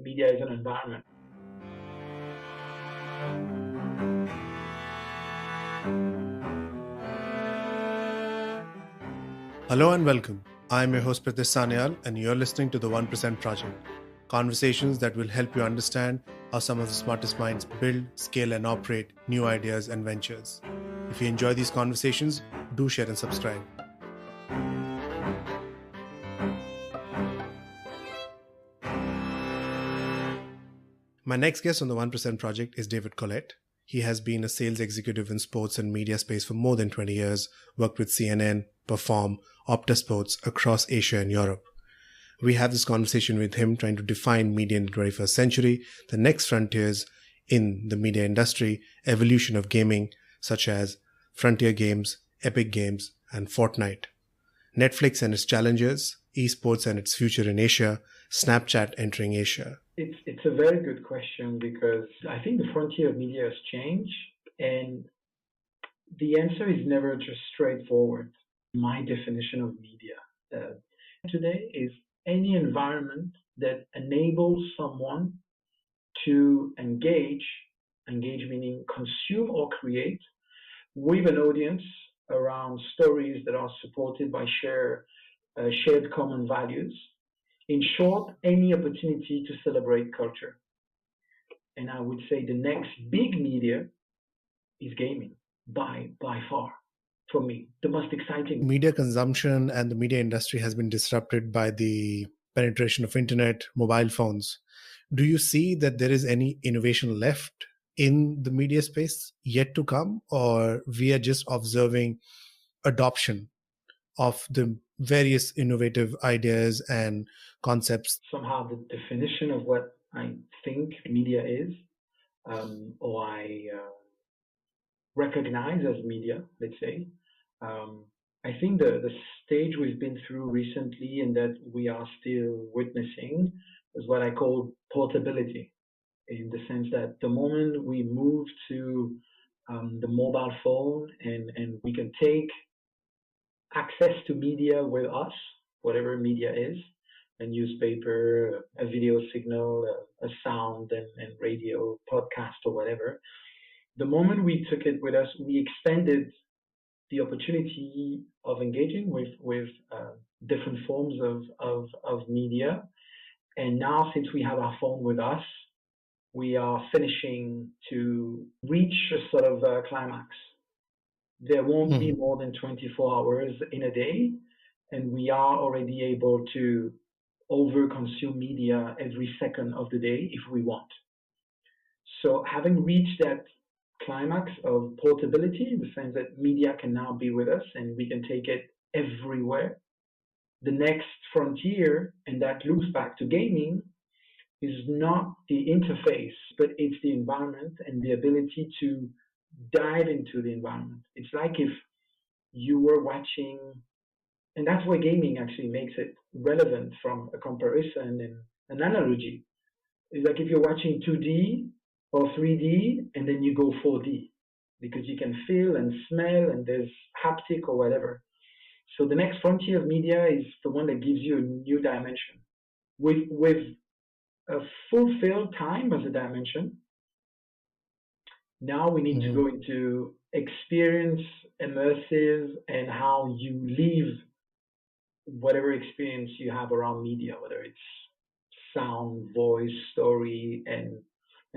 media is an environment. Hello and welcome. I'm your host Pritish Sanyal, and you're listening to the 1% Project. Conversations that will help you understand how some of the smartest minds build, scale, and operate new ideas and ventures. If you enjoy these conversations, do share and subscribe. My next guest on the 1% Project is David Collet. He has been a sales executive in sports and media space for more than 20 years, worked with CNN, Perform, OPTA Sports across Asia and Europe. We have this conversation with him trying to define media in the 21st century, the next frontiers in the media industry, evolution of gaming, such as Frontier Games, Epic Games, and Fortnite. Netflix and its challenges, eSports and its future in Asia, Snapchat entering Asia. It's a very good question because I think the frontier of media has changed, and the answer is never just straightforward. My definition of media today is any environment that enables someone to engage meaning consume or create, with an audience around stories that are supported by shared common values. In short, any opportunity to celebrate culture. And I would say the next big media is gaming by far, for me, the most exciting. Media consumption and the media industry has been disrupted by the penetration of internet, mobile phones. Do you see that there is any innovation left in the media space yet to come, or we are just observing adoption of the various innovative ideas and concepts? Somehow the definition of what I think media is, or I recognize as media, let's say, I think the stage we've been through recently and that we are still witnessing is what I call portability, in the sense that the moment we move to the mobile phone and we can take access to media with us, whatever media is, a newspaper, a video signal, a sound and radio, podcast or whatever. The moment we took it with us, we expanded the opportunity of engaging with different forms of media. And now, since we have our phone with us, we are finishing to reach a sort of climax. There won't be more than 24 hours in a day, and we are already able to over-consume media every second of the day if we want. So having reached that climax of portability, in the sense that media can now be with us and we can take it everywhere, the next frontier, and that loops back to gaming, is not the interface, but it's the environment and the ability to dive into the environment. It's like if you were watching, and that's why gaming actually makes it relevant from a comparison and an analogy. It's like if you're watching 2D or 3D and then you go 4D, because you can feel and smell and there's haptic or whatever. So the next frontier of media is the one that gives you a new dimension with a fulfilled time as a dimension. Now we need to go into experience, immersive, and how you live whatever experience you have around media, whether it's sound, voice, story, and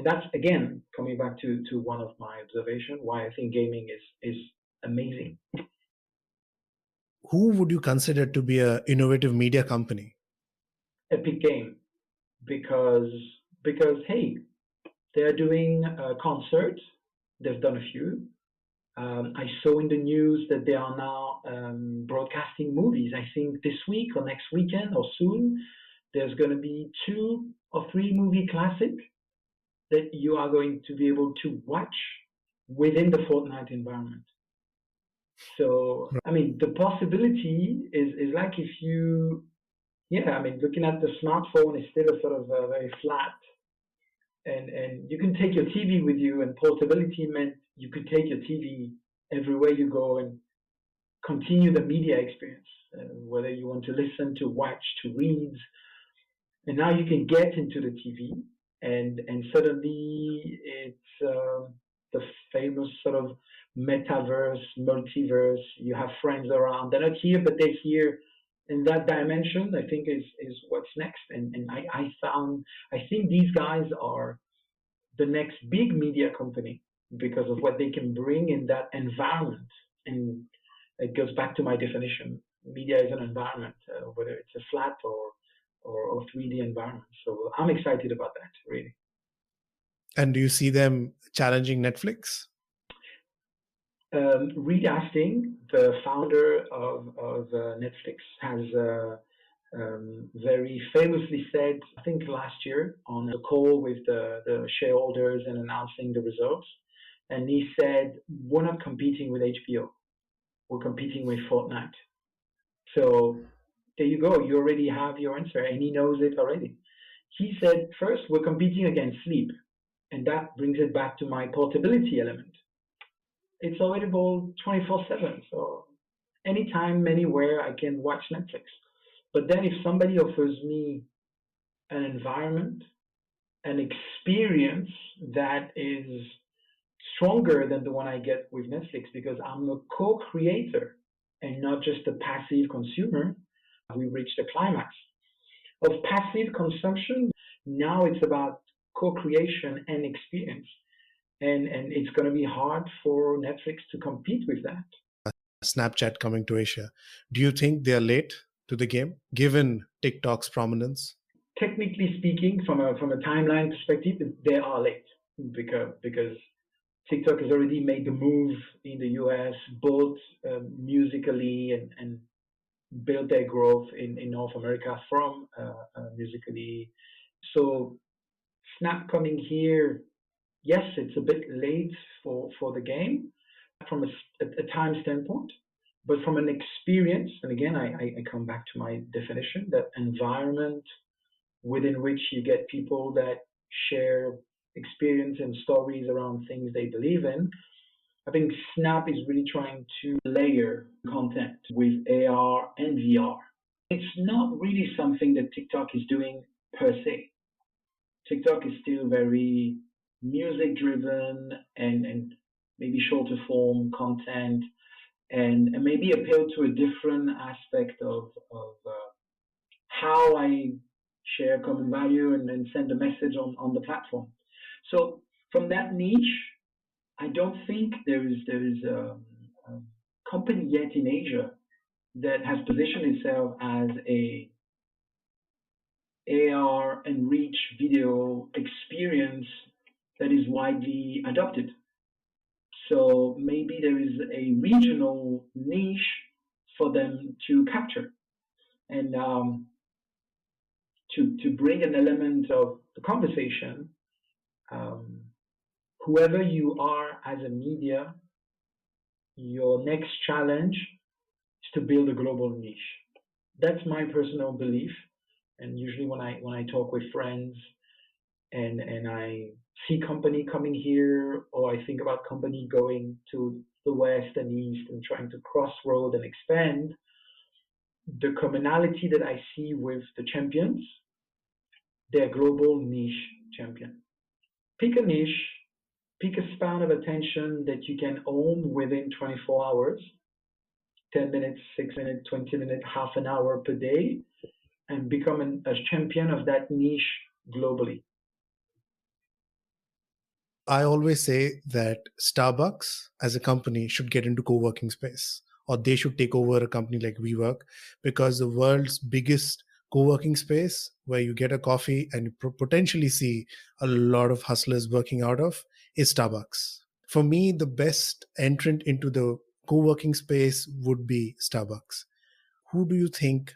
that's, again, coming back to one of my observations, why I think gaming is amazing. Who would you consider to be an innovative media company? Epic Game, because hey, they're doing a concert. They've done a few. I saw in the news that they are now broadcasting movies. I think this week or next weekend or soon, there's going to be 2 or 3 movie classics that you are going to be able to watch within the Fortnite environment. So, I mean, the possibility is like if you, looking at the smartphone is still a sort of very flat. And you can take your TV with you, and portability meant you could take your TV everywhere you go and continue the media experience, whether you want to listen, to watch, to read. And now you can get into the TV, and suddenly it's the famous sort of metaverse, multiverse. You have friends around. They're not here, but they're here. In that dimension, I think is what's next. And I think these guys are the next big media company because of what they can bring in that environment. And it goes back to my definition. Media is an environment, whether it's a flat or 3D environment. So I'm excited about that, really. And do you see them challenging Netflix? Reed Hastings, the founder of Netflix, has very famously said, I think last year, on a call with the shareholders and announcing the results, and he said, we're not competing with HBO, we're competing with Fortnite. So there you go, you already have your answer, and he knows it already. He said, first, we're competing against sleep, and that brings it back to my portability element. It's available 24/7, so anytime, anywhere, I can watch Netflix. But then if somebody offers me an environment, an experience that is stronger than the one I get with Netflix because I'm a co-creator and not just a passive consumer, we reach the climax of passive consumption. Now it's about co-creation and experience. And it's going to be hard for Netflix to compete with that. Snapchat coming to Asia. Do you think they're late to the game, given TikTok's prominence? Technically speaking, from a timeline perspective, they are late because TikTok has already made the move in the US, both musically and built their growth in North America from musically. So Snap coming here, yes, it's a bit late for the game from a time standpoint, but from an experience, and again, I come back to my definition, that environment within which you get people that share experience and stories around things they believe in. I think Snap is really trying to layer content with AR and VR. It's not really something that TikTok is doing per se. TikTok is still very music driven and maybe shorter form content and maybe appeal to a different aspect of how I share common value and send a message on the platform. So from that niche, I don't think there is a company yet in Asia that has positioned itself as a AR and reach video experience that is widely adopted. So maybe there is a regional niche for them to capture and to bring an element of the conversation. Whoever you are as a media, your next challenge is to build a global niche. That's my personal belief. And usually when I talk with friends and I see company coming here, or I think about company going to the west and east and trying to cross road and expand, the commonality that I see with the champions, they're global niche champion. Pick a niche, pick a span of attention that you can own within 24 hours, 10 minutes, 6 minutes, 20 minutes, half an hour per day, and become a champion of that niche globally. I always say that Starbucks as a company should get into co-working space, or they should take over a company like WeWork, because the world's biggest co-working space where you get a coffee and you potentially see a lot of hustlers working out of is Starbucks. For me, the best entrant into the co-working space would be Starbucks. Who do you think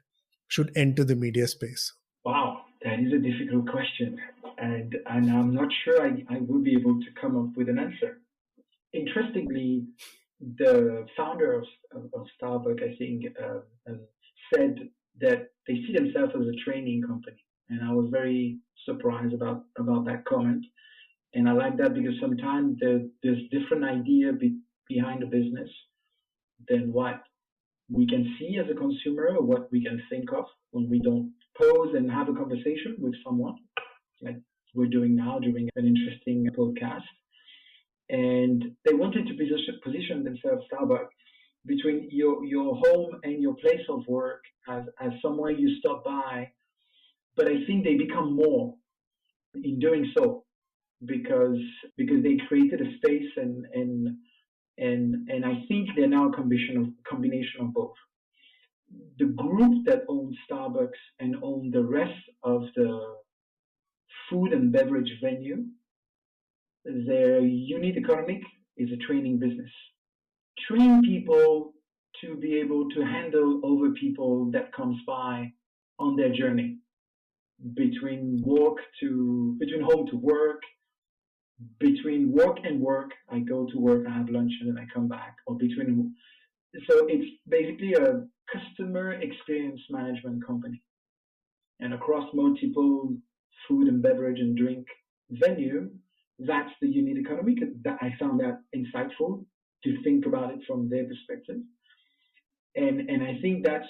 should enter the media space? Wow, that is a difficult question. And I'm not sure I will be able to come up with an answer. Interestingly, the founder of Starbucks, I think, said that they see themselves as a training company. And I was very surprised about that comment. And I like that because sometimes there's different idea behind the business than what we can see as a consumer or what we can think of when we don't pause and have a conversation with someone, like we're doing now during an interesting podcast. And they wanted to position themselves, Starbucks, between your home and your place of work as somewhere you stop by. But I think they become more in doing so because they created a space and I think they're now a combination of both. The group that owns Starbucks and own the rest of the food and beverage venue, their unit economic is a training business. Train people to be able to handle over people that comes by on their journey between home to work, between work and work. I go to work, I have lunch, and then I come back, or between. So it's basically a customer experience management company, and across multiple food and beverage and drink venue, that's the unit economic. That I found that insightful to think about it from their perspective, and I think that's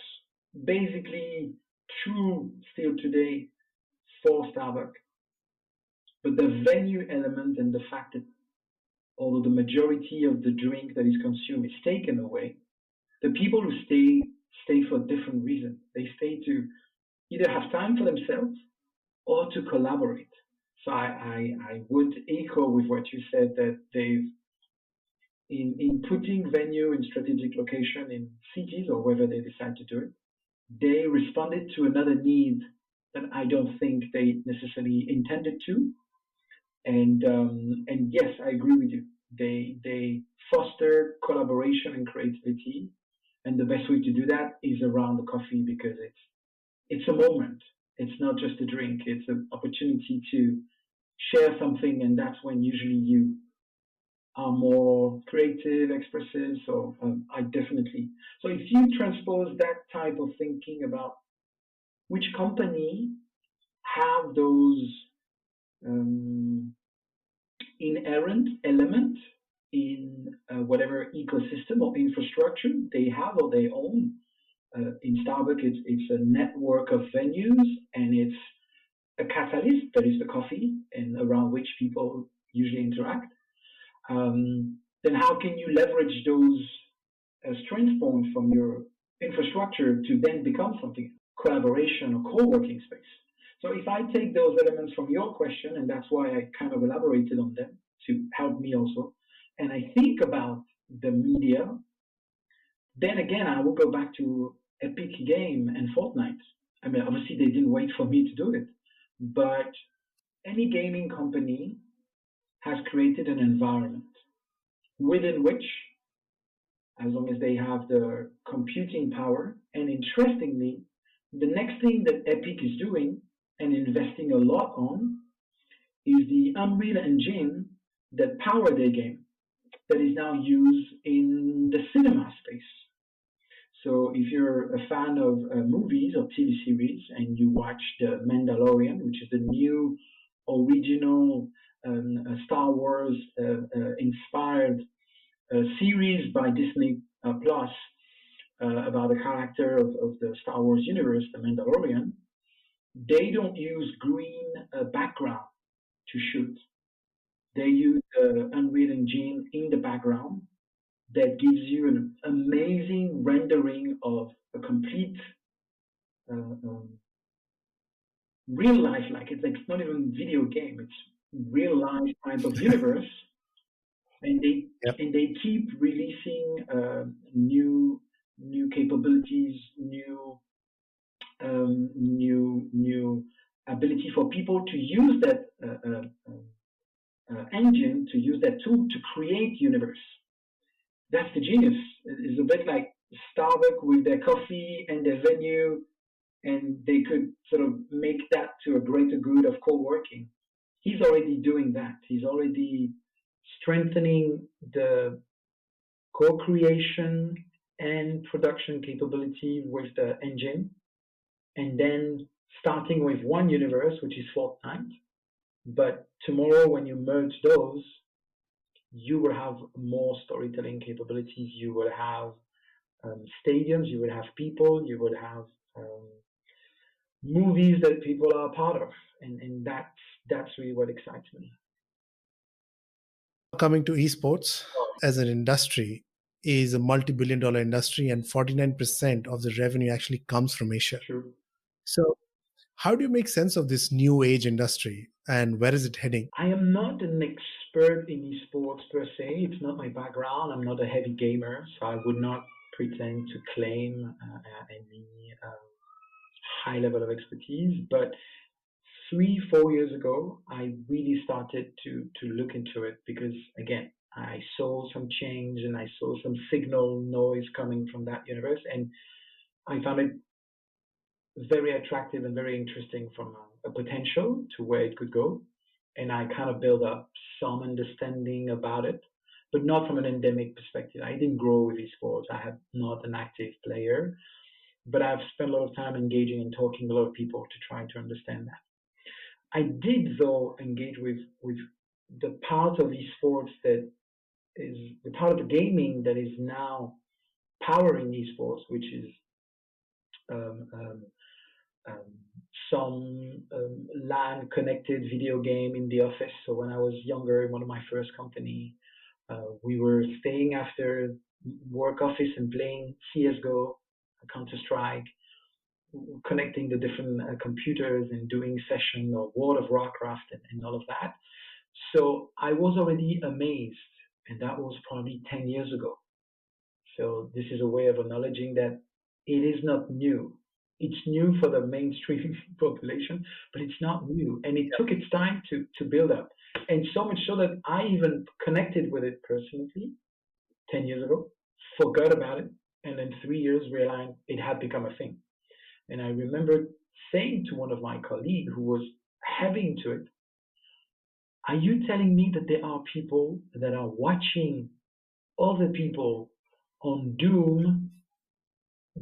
basically true still today for Starbucks. But the venue element and the fact that although the majority of the drink that is consumed is taken away, the people who stay for a different reason. They stay to either have time for themselves or to collaborate. So I would echo with what you said that they've in putting venue in strategic location in cities or wherever they decide to do it, they responded to another need that I don't think they necessarily intended to. And yes, I agree with you. They foster collaboration and creativity, and the best way to do that is around the coffee because it's a moment. It's not just a drink. It's an opportunity to share something, and that's when usually you are more creative, expressive. So I definitely. So if you transpose that type of thinking about which company have those um, inherent element in whatever ecosystem or infrastructure they have or they own. In Starbucks, it's a network of venues and it's a catalyst that is the coffee and around which people usually interact. Then how can you leverage those strength points from your infrastructure to then become something, collaboration or co-working space? So if I take those elements from your question, and that's why I kind of elaborated on them to help me also, and I think about the media, then again, I will go back to Epic Game and Fortnite. I mean, obviously they didn't wait for me to do it, but any gaming company has created an environment within which, as long as they have the computing power, and interestingly, the next thing that Epic is doing and investing a lot on is the Unreal Engine that power their game that is now used in the cinema space. So if you're a fan of movies or TV series and you watch The Mandalorian, which is the new original Star Wars inspired series by Disney Plus about the character of the Star Wars universe, The Mandalorian, they don't use green background to shoot. They use the Unreal Engine in the background that gives you an amazing rendering of a complete real life, like it's not even video game, it's real life type of universe. And they keep releasing new capabilities, new ability for people to use that engine, to use that tool to create universe. That's the genius. It's a bit like Starbucks with their coffee and their venue, and they could sort of make that to a greater good of co-working. He's already doing that. He's already strengthening the co-creation and production capability with the engine, and then starting with one universe, which is Fortnite. But tomorrow, when you merge those, you will have more storytelling capabilities. You will have stadiums. You will have people. You will have movies that people are part of, and that's really what excites me. Coming to esports as an industry is a multi-billion dollar industry, and 49% of the revenue actually comes from Asia. True. So how do you make sense of this new age industry and where is it heading? I am not an expert in esports per se. It's not my background. I'm not a heavy gamer, so I would not pretend to claim any high level of expertise. But 3, 4 years ago, I really started to look into it because again, I saw some change and I saw some signal noise coming from that universe, and I found it very attractive and very interesting from a potential to where it could go. And I kind of built up some understanding about it, but not from an endemic perspective. I didn't grow with esports. I am not an active player, but I've spent a lot of time engaging and talking to a lot of people to try to understand that. I did, though, engage with the part of esports that is the part of the gaming that is now powering esports, which is um, um, um, some LAN connected video game in the office. So when I was younger, in one of my first company, we were staying after work office and playing CS:GO, Counter Strike, connecting the different computers and doing session or World of Warcraft and all of that. So I was already amazed, and that was probably 10 years ago. So this is a way of acknowledging that it is not new. It's new for the mainstream population, but it's not new. And it took its time to build up. And so much so that I even connected with it personally 10 years ago, forgot about it, and in 3 years realized it had become a thing. And I remember saying to one of my colleagues who was heavy into it, are you telling me that there are people that are watching other people on Doom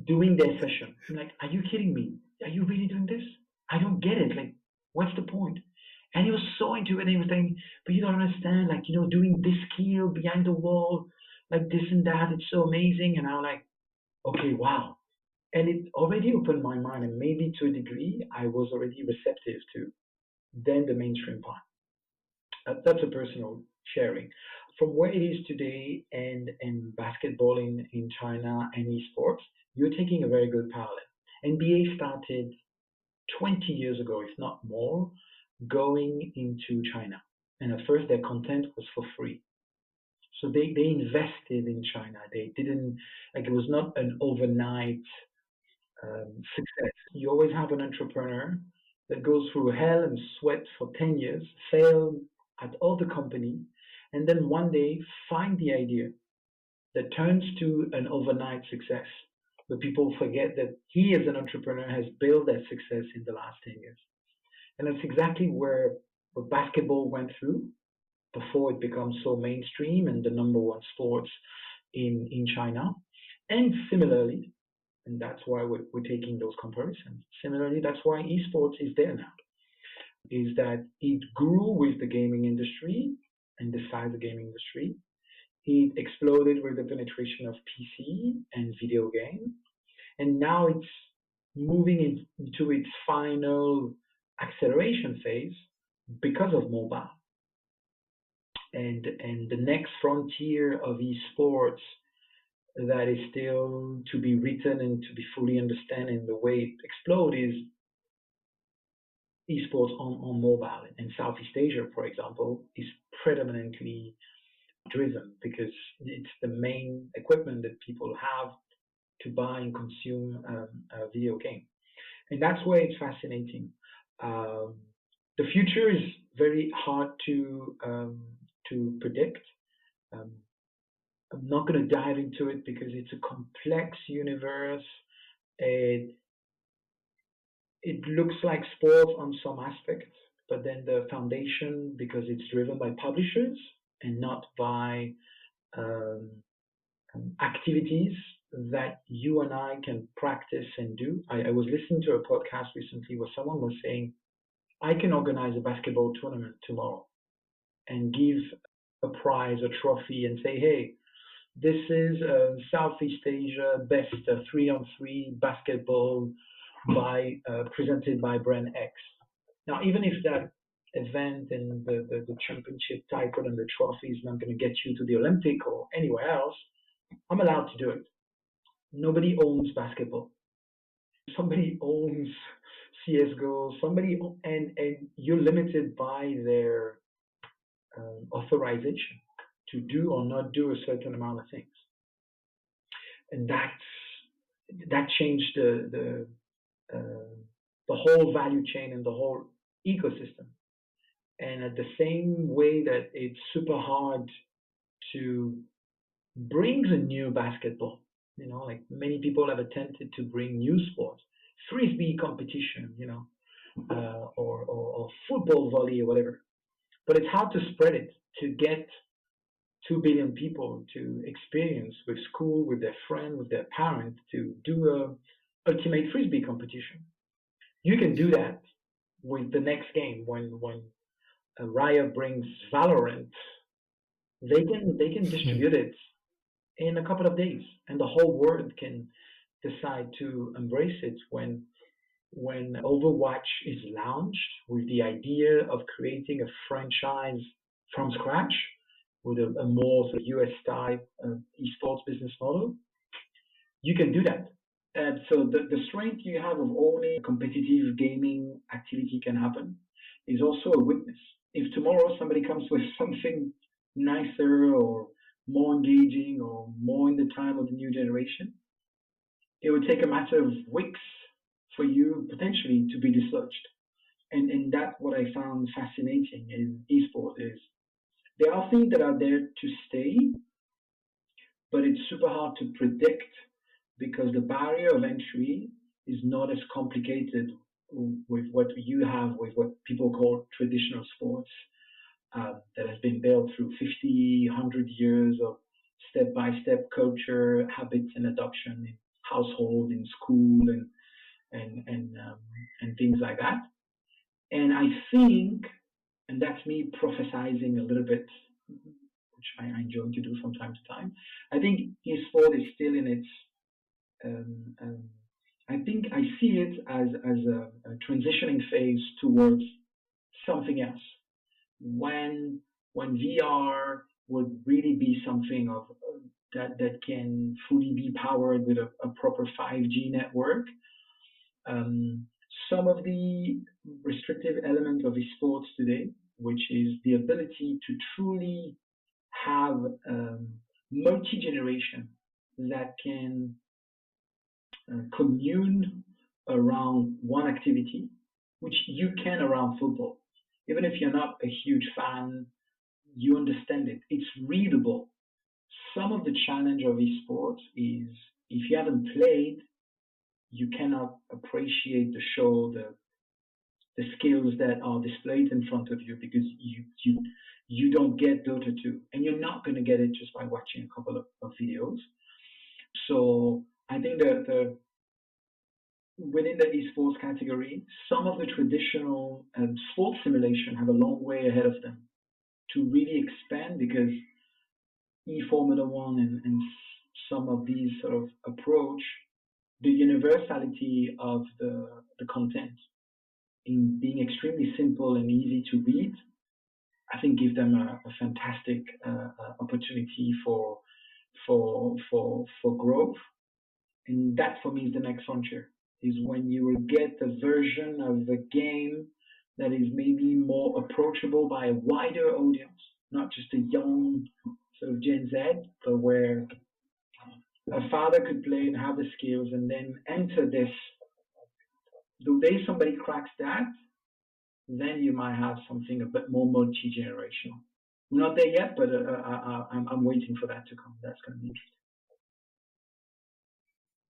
doing their session? I'm like, are you kidding me? Are you really doing this? I don't get it. Like, what's the point? And he was so into it, and he was saying, but you don't understand, like, doing this skill behind the wall, like this and that, it's so amazing. And I'm like, okay, wow. And it already opened my mind, and maybe to a degree, I was already receptive to then the mainstream part. That's a personal sharing. From where it is today and basketball in China and esports, you're taking a very good parallel. NBA started 20 years ago, if not more, going into China. And at first, their content was for free. So they invested in China. They didn't, like, it was not an overnight success. You always have an entrepreneur that goes through hell and sweat for 10 years, fail at all the company, and then one day find the idea that turns to an overnight success. But people forget that he, as an entrepreneur, has built that success in the last 10 years. And that's exactly where what basketball went through before it becomes so mainstream and the number one sports in China. And similarly, and that's why we're taking those comparisons. Similarly, that's why esports is there now, is that it grew with the gaming industry and the size of the gaming industry. It exploded with the penetration of PC and video game, and now it's moving into its final acceleration phase because of mobile. And the next frontier of esports that is still to be written and to be fully understood in the way it explodes is esports on mobile. And Southeast Asia, for example, is predominantly driven because it's the main equipment that people have to buy and consume a video game. And that's where it's fascinating. Um, the future is very hard to predict. Um, I'm not going to dive into it because it's a complex universe. It it looks like sports on some aspects, but then the foundation, because it's driven by publishers and not by um, activities that you and I can practice and do. I was listening to a podcast recently where someone was saying, I can organize a basketball tournament tomorrow and give a prize, a trophy, and say, hey, this is Southeast Asia best 3-on-3 basketball presented by brand X. Now, even if that event and the championship title and the trophy is not going to get you to the Olympic or anywhere else, I'm allowed to do it. Nobody owns basketball. Somebody owns CSGO. And you're limited by their authorization to do or not do a certain amount of things, and that changed the whole value chain and the whole ecosystem. And at the same way that it's super hard to bring a new basketball, like many people have attempted to bring new sports, frisbee competition, or football volley or whatever. But it's hard to spread it, to get 2 billion people to experience with school, with their friend, with their parent, to do a ultimate frisbee competition. You can do that with the next game when Riot brings Valorant. They can distribute it in a couple of days, and the whole world can decide to embrace it when Overwatch is launched with the idea of creating a franchise from scratch with a more sort of US type esports business model. You can do that. And so the strength you have of only competitive gaming activity can happen is also a witness. If tomorrow somebody comes with something nicer or more engaging or more in the time of the new generation, it would take a matter of weeks for you potentially to be dislodged. And that's what I found fascinating in esports is there are things that are there to stay, but it's super hard to predict because the barrier of entry is not as complicated with what you have with what people call traditional sports that has been built through 50, 100 years of step-by-step culture, habits, and adoption in household, in school, and things like that. And I think, and that's me prophesizing a little bit, which I enjoy to do from time to time. I think eSport is still in its. I think I see it as a transitioning phase towards something else. When VR would really be something of that can fully be powered with a proper 5G network. Some of the restrictive element of esports today, which is the ability to truly have multi-generation that can commune around one activity, which you can around football. Even if you're not a huge fan, you understand it. It's readable. Some of the challenge of esports is if you haven't played, you cannot appreciate the show, the skills that are displayed in front of you because you don't get Dota 2, and you're not going to get it just by watching a couple of videos. So I think that within the esports category, some of the traditional sports simulation have a long way ahead of them to really expand because eFormula One and some of these sort of approach the universality of the content in being extremely simple and easy to read, I think give them a fantastic opportunity for growth. And that for me is the next frontier, is when you will get a version of the game that is maybe more approachable by a wider audience, not just a young sort of Gen Z, but where a father could play and have the skills and then enter this. The day somebody cracks that, then you might have something a bit more multi-generational. We're not there yet, but I'm waiting for that to come. That's going to be interesting.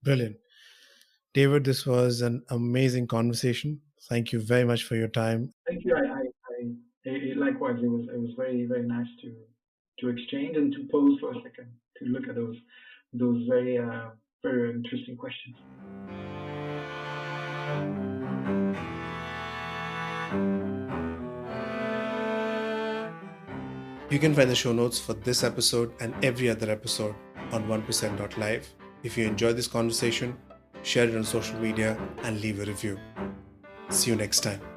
Brilliant. David, this was an amazing conversation. Thank you very much for your time. Thank you. Likewise, it was very, very nice to exchange and to pause for a second, to look at those very, very interesting questions. You can find the show notes for this episode and every other episode on 1%.live. If you enjoyed this conversation, share it on social media, and leave a review. See you next time.